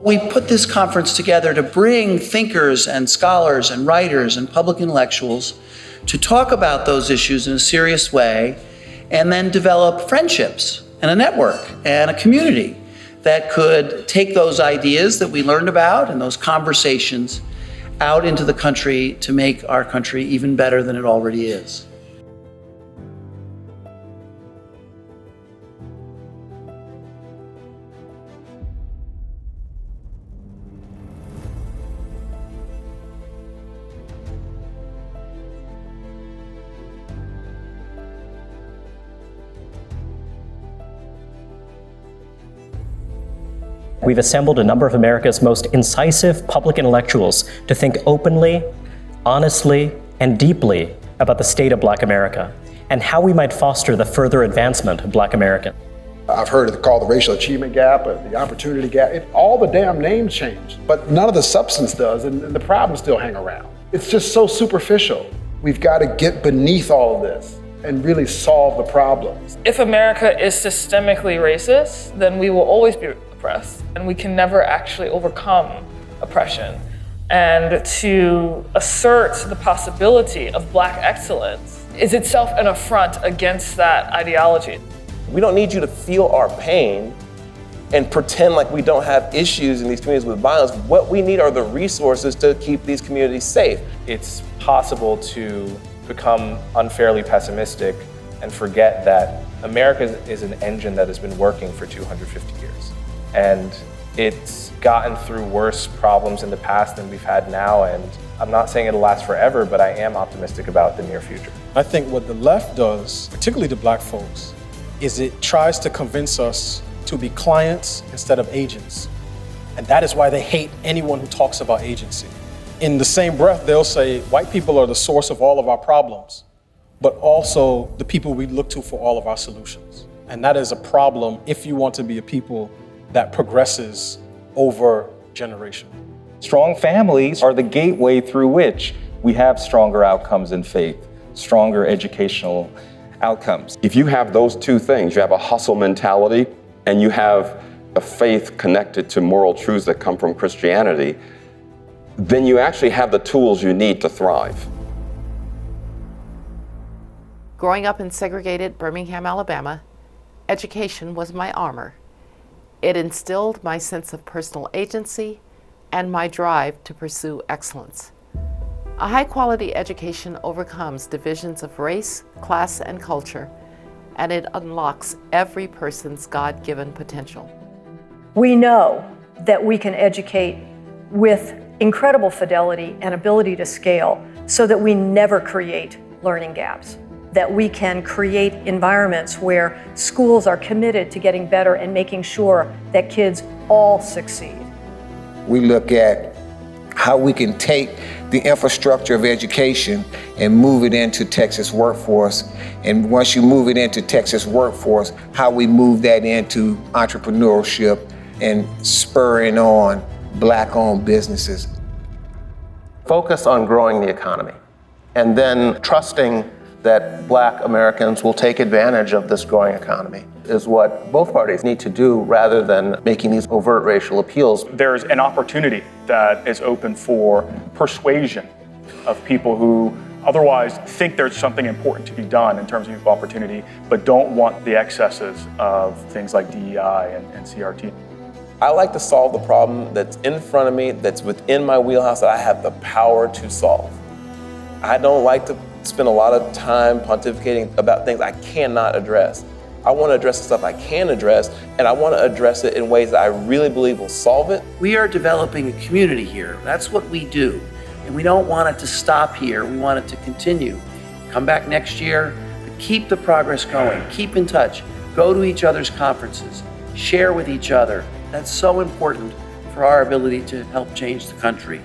We put this conference together to bring thinkers and scholars and writers and public intellectuals to talk about those issues in a serious way, and then develop friendships and a network and a community that could take those ideas that we learned about and those conversations out into the country to make our country even better than it already is. We've assembled a number of America's most incisive public intellectuals to think openly, honestly, and deeply about the state of Black America and how we might foster the further advancement of Black Americans. I've heard it called the racial achievement gap, or the opportunity gap. All the damn names changed, but none of the substance does, and the problems still hang around. It's just so superficial. We've got to get beneath all of this and really solve the problems. If America is systemically racist, then we will always be oppressed, and we can never actually overcome oppression. And to assert the possibility of Black excellence is itself an affront against that ideology. We don't need you to feel our pain and pretend like we don't have issues in these communities with violence. What we need are the resources to keep these communities safe. It's possible to become unfairly pessimistic and forget that America is an engine that has been working for 250 years. And it's gotten through worse problems in the past than we've had now. And I'm not saying it'll last forever, but I am optimistic about the near future. I think what the left does, particularly the Black folks, is it tries to convince us to be clients instead of agents. And that is why they hate anyone who talks about agency. In the same breath, they'll say, white people are the source of all of our problems, but also the people we look to for all of our solutions. And that is a problem if you want to be a people that progresses over generation. Strong families are the gateway through which we have stronger outcomes in faith, stronger educational outcomes. If you have those two things, you have a hustle mentality and you have a faith connected to moral truths that come from Christianity, then you actually have the tools you need to thrive. Growing up in segregated Birmingham, Alabama, education was my armor. It instilled my sense of personal agency and my drive to pursue excellence. A high-quality education overcomes divisions of race, class, and culture, and it unlocks every person's God-given potential. We know that we can educate with incredible fidelity and ability to scale so that we never create learning gaps, that we can create environments where schools are committed to getting better and making sure that kids all succeed. We look at how we can take the infrastructure of education and move it into Texas workforce. And once you move it into Texas workforce, how we move that into entrepreneurship and spurring on Black-owned businesses. Focus on growing the economy and then trusting that Black Americans will take advantage of this growing economy is what both parties need to do rather than making these overt racial appeals. There's an opportunity that is open for persuasion of people who otherwise think there's something important to be done in terms of equal opportunity, but don't want the excesses of things like DEI and CRT. I like to solve the problem that's in front of me, that's within my wheelhouse, that I have the power to solve. I don't like to spend a lot of time pontificating about things I cannot address. I want to address the stuff I can address, and I want to address it in ways that I really believe will solve it. We are developing a community here. That's what we do. And we don't want it to stop here. We want it to continue. Come back next year, but keep the progress going. Keep in touch. Go to each other's conferences. Share with each other. That's so important for our ability to help change the country.